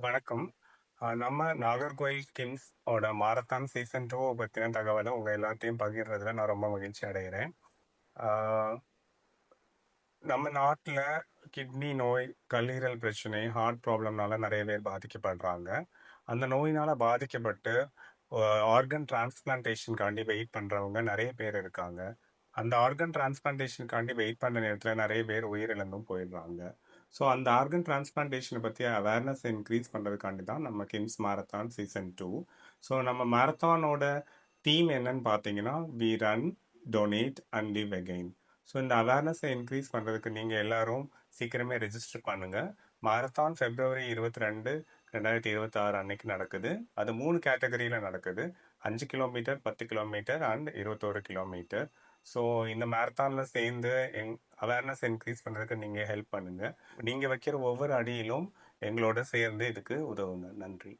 வணக்கம். நம்ம நாகர்கோயில் கிங்ஸ் ஓட மாரத்தான் சீசன் 2 பத்தின தகவல உங்க எல்லாத்தையும் பகிர்றதுல நான் ரொம்ப மகிழ்ச்சி அடைகிறேன். ஆ நம்ம நாட்ல கிட்னி நோய், கல்லீரல் பிரச்சனை, ஹார்ட் ப்ராப்ளம்னால நெறைய பேர் பாதிக்கப்படுறாங்க. அந்த நோயினால பாதிக்கப்பட்டு அ ஆர்கன் டிரான்ஸ்பிளான்டேஷன்காண்டி வெயிட் பண்றவங்க நெறைய பேர் இருக்காங்க. அந்த ஆர்கன் டிரான்ஸ்பிளான்டேஷன்காண்டி வெயிட் பண்ண நேரத்துல நெறைய பேர் உயிரிழந்தும் போயிடுறாங்க. ஸோ அந்த ஆர்கன் டிரான்ஸ்பிளான்டேஷன பத்திய அவேர்னஸ் இன்க்ரீஸ் பண்றதுக்காண்டி தான் நம்ம கிம்ஸ் மாரத்தான் சீசன் 2. ஸோ நம்ம மாரத்தானோட தீம் என்னன்னு பார்த்தீங்கன்னா, "we run, donate and live again." So இந்த அவேர்னஸை இன்க்ரீஸ் பண்றதுக்கு நீங்க எல்லாரும் சீக்கிரமே ரெஜிஸ்டர் பண்ணுங்க. மாரத்தான் February 22, 2026 அன்னைக்கு நடக்குது. அது 3 கேட்டகரியில நடக்குது. 5 kilometre, 10 kilometre and 21 kilometre. So இந்த மாரத்தான்ல சேர்ந்து அவேர்னஸ் இன்க்ரீஸ் பண்றதுக்கு நீங்க ஹெல்ப் பண்ணுங்க. நீங்க வைக்கிற ஒவ்வொரு அடியிலும் எங்களோட சேர்ந்து இதுக்கு உதவுங்க. நன்றி.